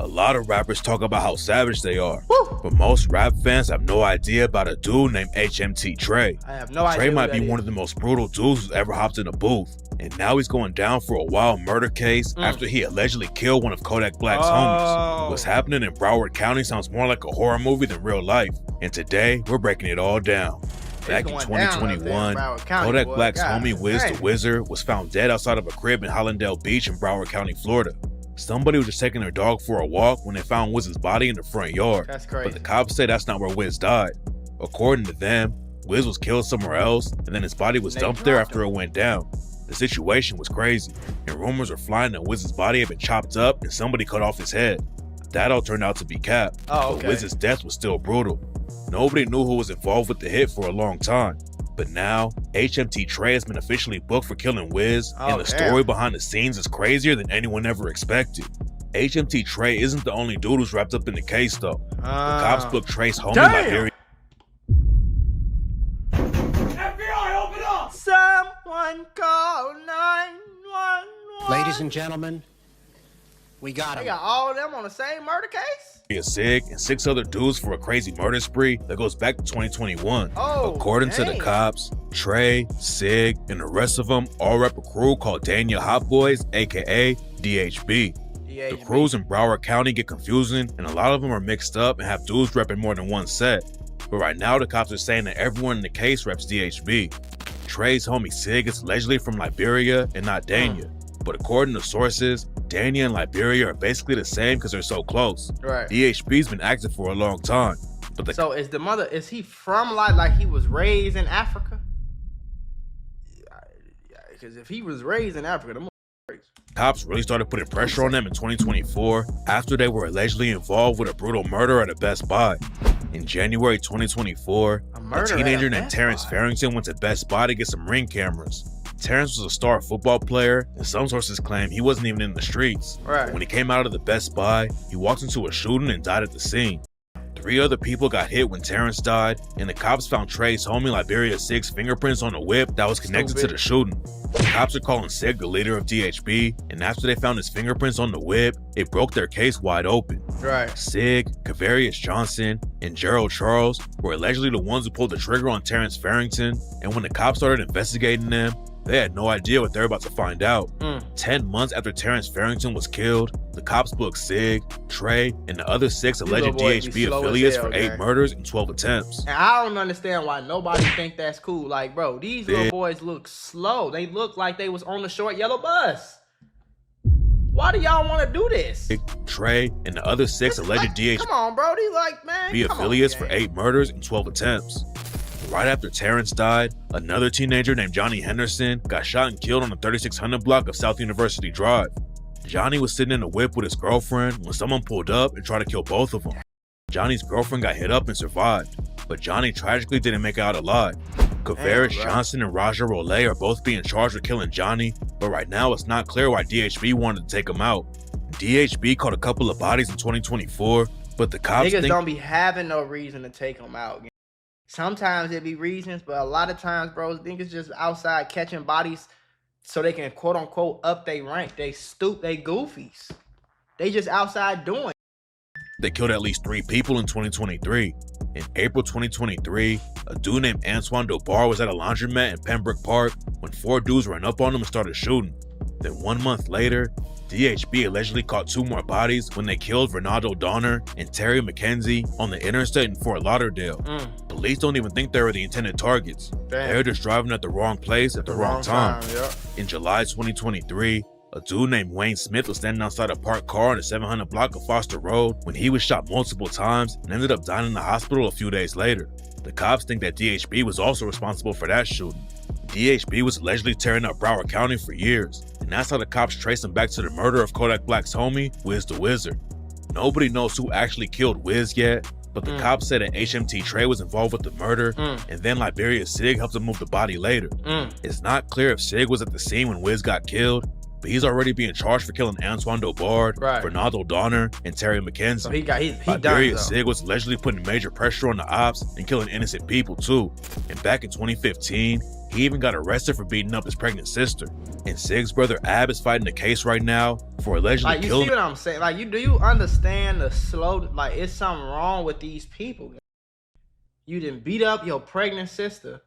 A lot of rappers talk about how savage they are, Woo! but most rap fans have no idea about a dude named HMT Trey. I have no idea. Trey might be one of the most brutal dudes who's ever hopped in a booth, and now he's going down for a wild murder case after he allegedly killed one of Kodak Black's homies. What's happening in Broward County sounds more like a horror movie than real life, and today we're breaking it all down. Back in 2021, Kodak Black's homie WizDaWizard was found dead outside of a crib in Hollandale Beach in Broward County, Florida. Somebody was just taking their dog for a walk when they found Wiz's body in the front yard. That's crazy. But the cops say that's not where Wiz died. According to them, Wiz was killed somewhere else, and then his body was dumped there after it went down. The situation was crazy, and rumors were flying that Wiz's body had been chopped up and somebody cut off his head. That all turned out to be cap, but Wiz's death was still brutal. Nobody knew who was involved with the hit for a long time. But now, HMT Trey has been officially booked for killing Wiz, and the story behind the scenes is crazier than anyone ever expected. HMT Trey isn't the only dude who's wrapped up in the case though. The cops booked Trey's homie Liberia. FBI, open up! Someone call 911. Ladies and gentlemen, we got him. They got all of them on the same murder case? Sig and 6 other dudes for a crazy murder spree that goes back to 2021. According to the cops, Trey, Sig, and the rest of them all rep a crew called Dania Hot Boys, aka DHB. The crews in Broward County get confusing, and a lot of them are mixed up and have dudes repping more than one set. But right now, the cops are saying that everyone in the case reps DHB. Trey's homie Sig is allegedly from Liberia and not Dania. But according to sources, Dania and Liberia are basically the same because they're so close. Right. DHB's been active for a long time. But so is he from like he was raised in Africa? Because if he was raised in Africa, them crazy. Cops really started putting pressure on them in 2024 after they were allegedly involved with a brutal murder at a Best Buy. In January 2024, a teenager named Terrence Farrington went to Best Buy to get some Ring cameras. Terrence was a star football player, and some sources claim he wasn't even in the streets. When he came out of the Best Buy, he walked into a shooting and died at the scene. 3 other people got hit when Terrence died, and the cops found Trey's homie Liberia Sig's fingerprints on a whip that was connected to the shooting. The cops are calling Sig the leader of DHB, and after they found his fingerprints on the whip, it broke their case wide open. Sig, Kavarius Johnson, and Gerald Charles were allegedly the ones who pulled the trigger on Terrence Farrington, and when the cops started investigating them, they had no idea what they were about to find out. 10 months after Terrence Farrington was killed, the cops booked Sig, Trey, and the other 6 alleged DHB affiliates for 8 murders and 12 attempts. And I don't understand why nobody think that's cool. Like, bro, these little boys look slow. They look like they was on the short yellow bus. Why do y'all want to do this? Trey, and the other 6 alleged DHB come on, bro. They like, man, affiliates for 8 murders and 12 attempts. Right after Terrence died, another teenager named Johnny Henderson got shot and killed on the 3600 block of South University Drive. Johnny was sitting in a whip with his girlfriend when someone pulled up and tried to kill both of them. Johnny's girlfriend got hit up and survived, but Johnny tragically didn't make it out alive. Kavarius Johnson and Raja Rolay are both being charged with killing Johnny, but right now it's not clear why DHB wanted to take him out. DHB caught a couple of bodies in 2024, but the cops niggas don't be having no reason to take him out. Sometimes it be reasons, but a lot of times, bro, niggas just outside catching bodies so they can quote unquote up they rank. They goofies. They just outside doing. They killed at least 3 people in 2023. In April 2023, a dude named Antoine Dobar was at a laundromat in Pembroke Park when 4 dudes ran up on him and started shooting. Then 1 month later, DHB allegedly caught 2 more bodies when they killed Ronaldo Donner and Terry McKenzie on the interstate in Fort Lauderdale. Police don't even think they were the intended targets. They were just driving at the wrong place at the wrong time. In July 2023, a dude named Wayne Smith was standing outside a parked car on the 700 block of Foster Road when he was shot multiple times and ended up dying in the hospital a few days later. The cops think that DHB was also responsible for that shooting. DHB was allegedly tearing up Broward County for years, and that's how the cops trace him back to the murder of Kodak Black's homie, WizDaWizard. Nobody knows who actually killed Wiz yet, but the cops said that HMT Trey was involved with the murder, and then Liberia Sig helped him move the body later. It's not clear if Sig was at the scene when Wiz got killed, but he's already being charged for killing Antoine Dobard, Ronaldo Donner, and Terry McKenzie. So he done. Sig was allegedly putting major pressure on the ops and killing innocent people too. And back in 2015, he even got arrested for beating up his pregnant sister. And Sig's brother Ab is fighting the case right now for allegedly killing. You see what I'm saying? Like, do you understand the slow? Like, it's something wrong with these people. You didn't beat up your pregnant sister.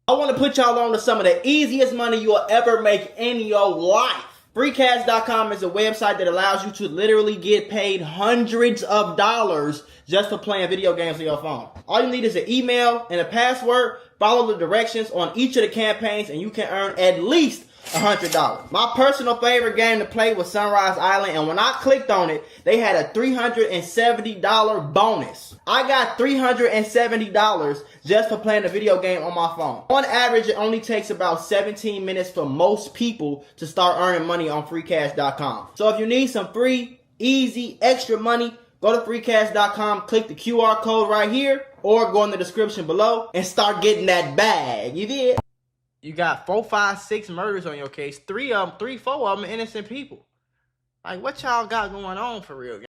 I want to put y'all on to some of the easiest money you'll ever make in your life. Freecash.com is a website that allows you to literally get paid hundreds of dollars just for playing video games on your phone. All you need is an email and a password. Follow the directions on each of the campaigns and you can earn at least $100. My personal favorite game to play was Sunrise Island, and when I clicked on it, they had a $370 bonus. I got $370 just for playing a video game on my phone. On average, it only takes about 17 minutes for most people to start earning money on freecash.com. So if you need some free, easy, extra money, go to freecash.com, click the QR code right here, or go in the description below and start getting that bag. You did? You got 4, 5, 6 murders on your case. 3, 4 of them innocent people. Like, what y'all got going on for real?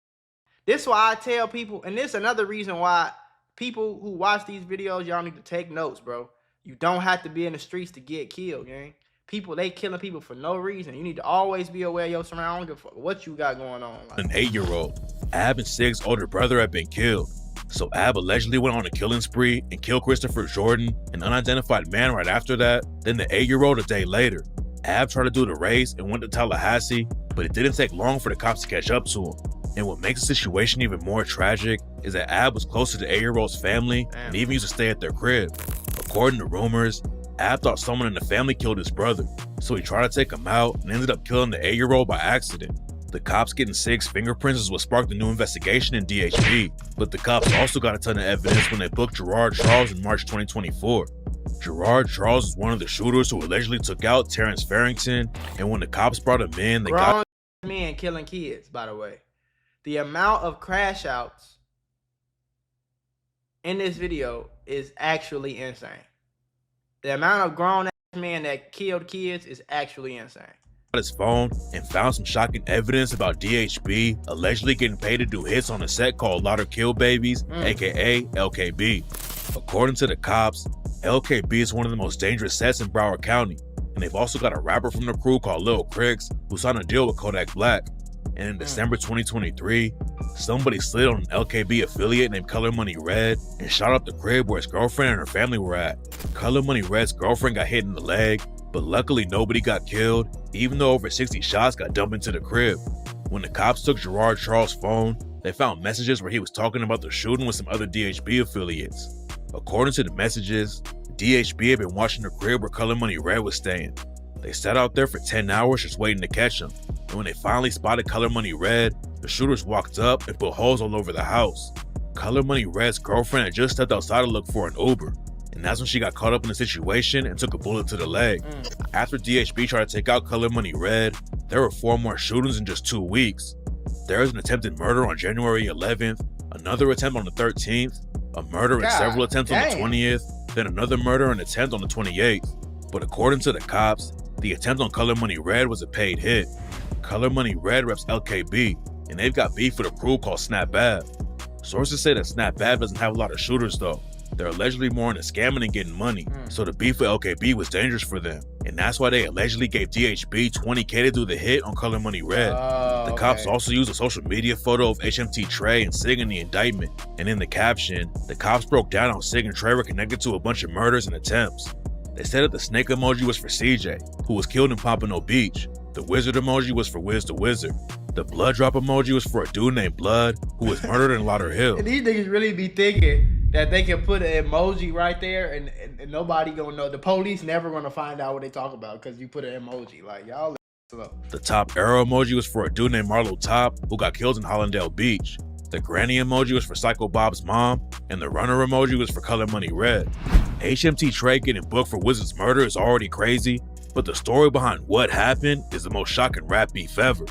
This is why I tell people, and this is another reason why people who watch these videos, y'all need to take notes, bro. You don't have to be in the streets to get killed, gang. People, they killing people for no reason. You need to always be aware of your surroundings, what you got going on. Like, an 8-year-old. Ab and Sig's older brother had been killed. So Ab allegedly went on a killing spree and killed Christopher Jordan, an unidentified man, right after that. Then the 8-year-old a day later. Ab tried to do the race and went to Tallahassee, but it didn't take long for the cops to catch up to him. And what makes the situation even more tragic is that Ab was close to the 8-year-old's family and even used to stay at their crib. According to rumors, Ab thought someone in the family killed his brother, so he tried to take him out and ended up killing the 8-year-old by accident. The cops getting Sig's fingerprints is what sparked a new investigation in DHP, but the cops also got a ton of evidence when they booked Gerard Charles in March 2024. Gerard Charles is one of the shooters who allegedly took out Terrence Farrington, and when the cops brought him in, they got men killing kids, by the way. The amount of crash outs in this video is actually insane. The amount of grown ass men that killed kids is actually insane. His phone and found some shocking evidence about DHB allegedly getting paid to do hits on a set called Lauder Kill Babies, aka LKB. According to the cops, LKB is one of the most dangerous sets in Broward County, and they've also got a rapper from the crew called Lil Cricks who signed a deal with Kodak Black. And in December 2023, somebody slid on an LKB affiliate named Color Money Red and shot up the crib where his girlfriend and her family were at. Color Money Red's girlfriend got hit in the leg, but luckily nobody got killed, even though over 60 shots got dumped into the crib. When the cops took Gerard Charles' phone, they found messages where he was talking about the shooting with some other DHB affiliates. According to the messages, DHB had been watching the crib where Color Money Red was staying. They sat out there for 10 hours just waiting to catch him, and when they finally spotted Color Money Red, the shooters walked up and put holes all over the house. Color Money Red's girlfriend had just stepped outside to look for an Uber, and that's when she got caught up in the situation and took a bullet to the leg. After DHB tried to take out Color Money Red, there were 4 more shootings in just 2 weeks. There was an attempted murder on January 11th, another attempt on the 13th, a murder and several attempts on the 20th, then another murder and attempt on the 28th. But according to the cops, the attempt on Color Money Red was a paid hit. Color Money Red reps LKB, and they've got beef with a crew called Snap Bav. Sources say that Snap Bav doesn't have a lot of shooters though. They're allegedly more into scamming and getting money, so the beef with LKB was dangerous for them. And that's why they allegedly gave DHB $20K to do the hit on Color Money Red. The cops also used a social media photo of HMT Trey and Sig in the indictment. And in the caption, the cops broke down how Sig and Trey were connected to a bunch of murders and attempts. They said that the snake emoji was for CJ, who was killed in Pompano Beach. The wizard emoji was for WizDaWizard. The blood drop emoji was for a dude named Blood, who was murdered in Lauderhill. And these niggas really be thinking that they can put an emoji right there and nobody gonna know. The police never gonna find out what they talk about because you put an emoji. Like, y'all slow. The top arrow emoji was for a dude named Marlo Top, who got killed in Hollandale Beach. The granny emoji was for Psycho Bob's mom, and the runner emoji was for Color Money Red. HMT Trey getting booked for Wizard's murder is already crazy, but the story behind what happened is the most shocking rap beef ever.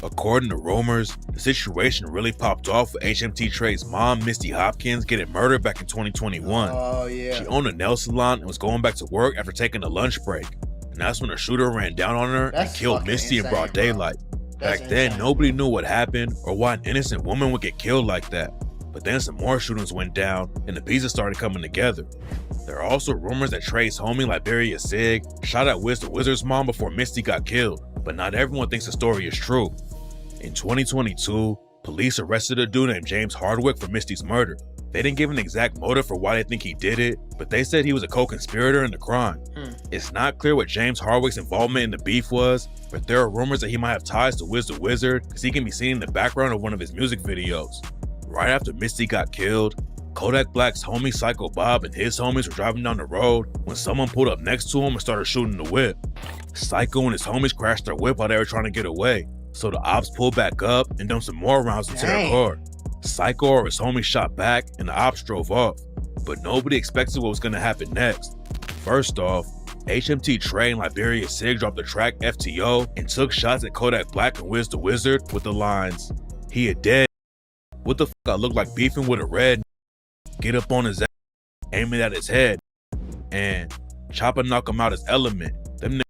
According to rumors, the situation really popped off with HMT Trey's mom, Misty Hopkins, getting murdered back in 2021. Oh, yeah. She owned a nail salon and was going back to work after taking a lunch break. and that's when a shooter ran down on her and killed Misty in broad daylight. Back then, nobody knew what happened or why an innocent woman would get killed like that. But then some more shootings went down and the pieces started coming together. There are also rumors that Trey's homie Trey and Sig shot at WizDaWizard's mom before Misty got killed, but not everyone thinks the story is true. In 2022, police arrested a dude named James Hardwick for Misty's murder. They didn't give an exact motive for why they think he did it, but they said he was a co-conspirator in the crime. It's not clear what James Hardwick's involvement in the beef was, but there are rumors that he might have ties to WizDaWizard because he can be seen in the background of one of his music videos. Right after Misty got killed, Kodak Black's homie Psycho Bob and his homies were driving down the road when someone pulled up next to him and started shooting the whip. Psycho and his homies crashed their whip while they were trying to get away, so the ops pulled back up and dumped some more rounds into their car. Psycho or his homies shot back and the ops drove off, but nobody expected what was going to happen next. First off, HMT Trey and Sig dropped the track FTO and took shots at Kodak Black and WizDaWizard with the lines, "He a dead. What the fuck I look like beefing with a red? Get up on his ass, aim it at his head, and chop and knock him out his element. Them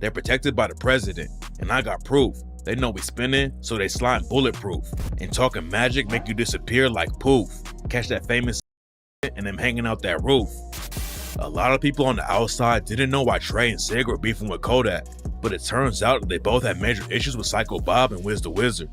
they're protected by the president, and I got proof. They know we spinning, so they slime bulletproof. And talking magic make you disappear like poof. Catch that famous and them hanging out that roof." A lot of people on the outside didn't know why Trey and Sig were beefing with Kodak, but it turns out that they both had major issues with Psycho Bob and WizDaWizard.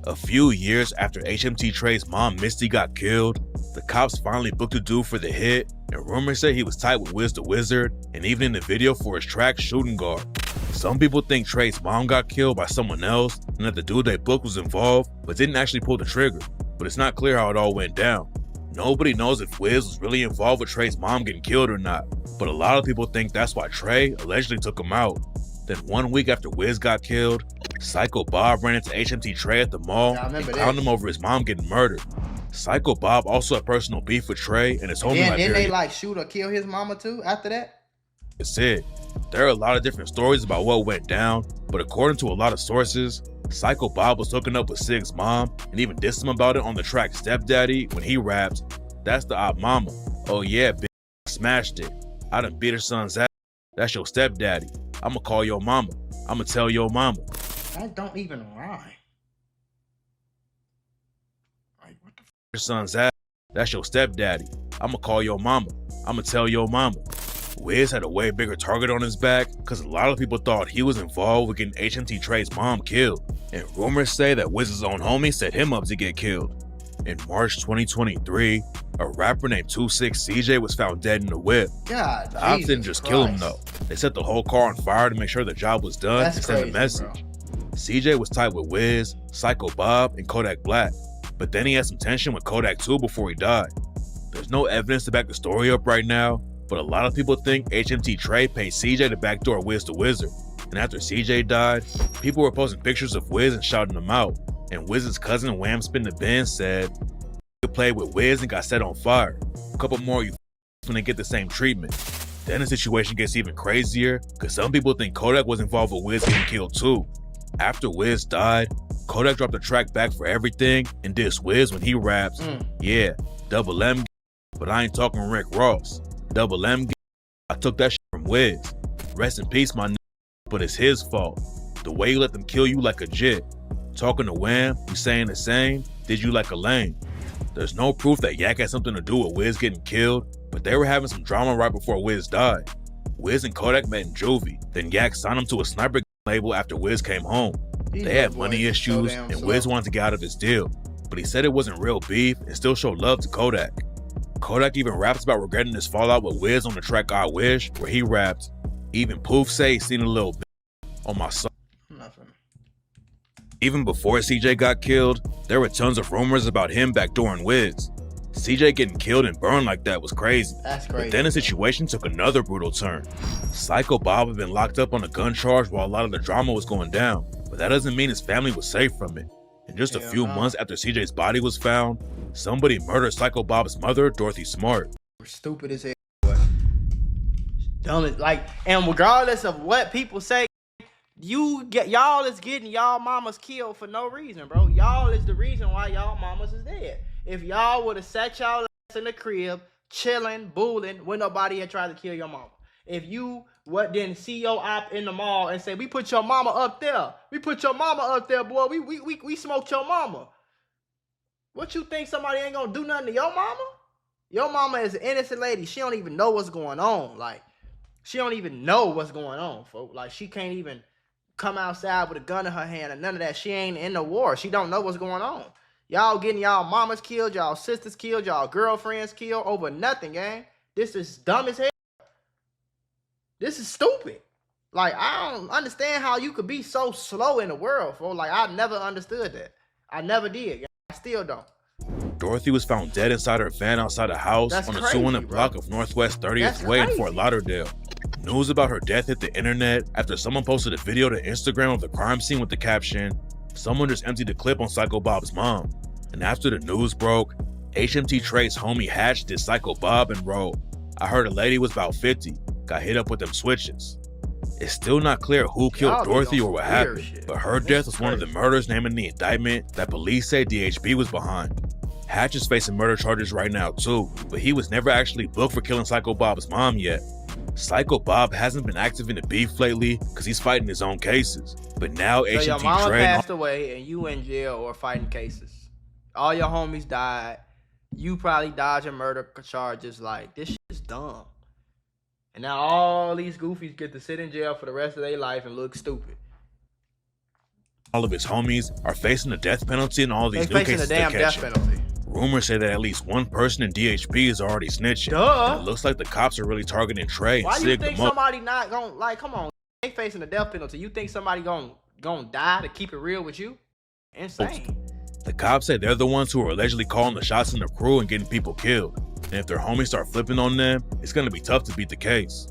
A few years after HMT Trey's mom Misty got killed, the cops finally booked a dude for the hit, and rumors say he was tight with WizDaWizard, and even in the video for his track Shooting Guard. Some people think Trey's mom got killed by someone else, and that the dude they booked was involved, but didn't actually pull the trigger, but it's not clear how it all went down. Nobody knows if Whiz was really involved with Trey's mom getting killed or not, but a lot of people think that's why Trey allegedly took him out. Then 1 week after Whiz got killed, Psycho Bob ran into HMT Trey at the mall and clowned him over his mom getting murdered. Psycho Bob also had personal beef with Trey and his homie Didn't they shoot or kill his mama too after that? Said there are a lot of different stories about what went down, but according to a lot of sources, Psycho Bob was hooking up with Sig's mom and even dissed him about it on the track Stepdaddy when he raps, "That's the op mama. Oh yeah, bitch, I smashed it. I done beat her son's ass. That's your stepdaddy. I'ma call your mama. I'ma tell your mama." That don't even rhyme. Like, what the Your son's ass. That's your stepdaddy. I'ma call your mama. I'ma tell your mama. Whiz had a way bigger target on his back because a lot of people thought he was involved with getting HMT Trey's mom killed, and rumors say that Wiz's own homie set him up to get killed. In March 2023, a rapper named 26 CJ was found dead in a whip. God, the ops didn't just kill him though. They set the whole car on fire to make sure the job was done and send a message. Bro. CJ was tied with Whiz, Psycho Bob, and Kodak Black, but then he had some tension with Kodak too before he died. There's no evidence to back the story up right now, but a lot of people think HMT Trey paid CJ to backdoor WizDaWizard. And after CJ died, people were posting pictures of Whiz and shouting him out. And Wiz's cousin Wham Spin the Ben said, "You played with Whiz and got set on fire. A couple more you gonna get the same treatment." Then the situation gets even crazier because some people think Kodak was involved with Whiz getting killed too. After Whiz died, Kodak dropped the track Back for Everything and dissed Whiz when he raps, "Yeah, double M, but I ain't talking Rick Ross. Double M, I took that shit from Whiz. Rest in peace, my nigga, but it's his fault. The way you let them kill you like a jit. Talking to Wham, you saying the same, did you like a lame." There's no proof that Yak had something to do with Whiz getting killed, but they were having some drama right before Whiz died. Whiz and Kodak met in juvie, then Yak signed him to a sniper label after Whiz came home. They had money issues, and Whiz wanted to get out of his deal, but he said it wasn't real beef and still showed love to Kodak. Kodak even raps about regretting his fallout with Whiz on the track I Wish, where he raps, "Even Poof say he seen a little bit on my song." Nothing. Even before CJ got killed, there were tons of rumors about him backdooring Whiz. CJ getting killed and burned like that was crazy. That's crazy. But then the situation took another brutal turn. Psycho Bob had been locked up on a gun charge while a lot of the drama was going down, but that doesn't mean his family was safe from it. And just a few months after CJ's body was found, somebody murdered Psycho Bob's mother, Dorothy Smart. We're stupid as hell. Dumb as, and regardless of what people say, y'all is getting y'all mamas killed for no reason, bro. Y'all is the reason why y'all mamas is dead. If y'all would have sat y'all ass in the crib, chilling, booling, when nobody had tried to kill your mama. if you didn't see your op in the mall and say, we put your mama up there. We put your mama up there, boy. We smoked your mama. What you think somebody ain't gonna do nothing to your mama? Your mama is an innocent lady. She don't even know what's going on. Like, she don't even know what's going on, folks. Like, she can't even come outside with a gun in her hand or none of that. She ain't in the war. She don't know what's going on. Y'all getting y'all mamas killed, y'all sisters killed, y'all girlfriends killed over nothing, gang. This is dumb as hell. This is stupid. Like, I don't understand how you could be so slow in the world, folks. Like, I never understood that. I never did, gang. I still don't. Dorothy was found dead inside her van outside a house on the 200 block of Northwest 30th Way in Fort Lauderdale. News about her death hit the internet after someone posted a video to Instagram of the crime scene with the caption, "Someone just emptied a clip on Psycho Bob's mom." And after the news broke, HMT Trey's homie Hatch did Psycho Bob and wrote, "I heard a lady was about 50, got hit up with them switches." It's still not clear who killed Dorothy or what happened, but her death was one of the murders named in the indictment that police say DHB was behind. Hatch is facing murder charges right now too, but he was never actually booked for killing Psycho Bob's mom yet. Psycho Bob hasn't been active in the beef lately because he's fighting his own cases. But now HMT your mama Trey passed away and you in jail or fighting cases. All your homies died. You probably dodging murder charges. Like, this shit is dumb. And now all these goofies get to sit in jail for the rest of their life and look stupid. all of his homies are facing the death penalty in all these new cases they're catching. Rumors say that at least one person in DHB is already snitching. And it looks like the cops are really targeting Trey and Sig. Why you think somebody not gonna, like, come on, they facing the death penalty. You think somebody gonna die to keep it real with you? Insane. The cops say they're the ones who are allegedly calling the shots in the crew and getting people killed. And if their homies start flipping on them, it's gonna be tough to beat the case.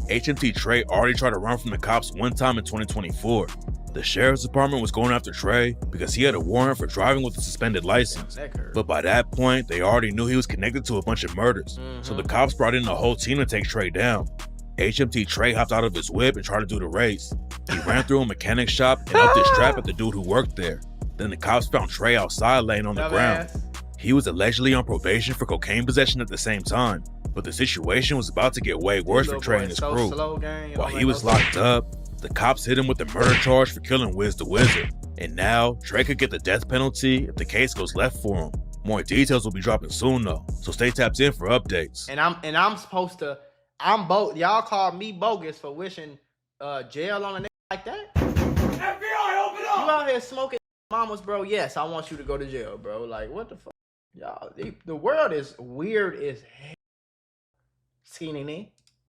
HMT Trey already tried to run from the cops one time in 2024. The sheriff's department was going after Trey because he had a warrant for driving with a suspended license. But by that point, they already knew he was connected to a bunch of murders. So the cops brought in a whole team to take Trey down. HMT Trey hopped out of his whip and tried to do the race. He ran through a mechanic shop and upped his trap at the dude who worked there. Then the cops found Trey outside laying on the ground. He was allegedly on probation for cocaine possession at the same time. But the situation was about to get way worse for Trey and his crew. While he was locked up, the cops hit him with the murder charge for killing WizDaWizard. And now, Trey could get the death penalty if the case goes left for him. More details will be dropping soon though, so stay tapped in for updates. And I'm supposed to, y'all called me bogus for wishing jail on a nigga like that? FBI, open up! You out here smoking mamas, bro? Yes, I want you to go to jail, bro. Like, what the fuck? Y'all, the world is weird as hell. CNN.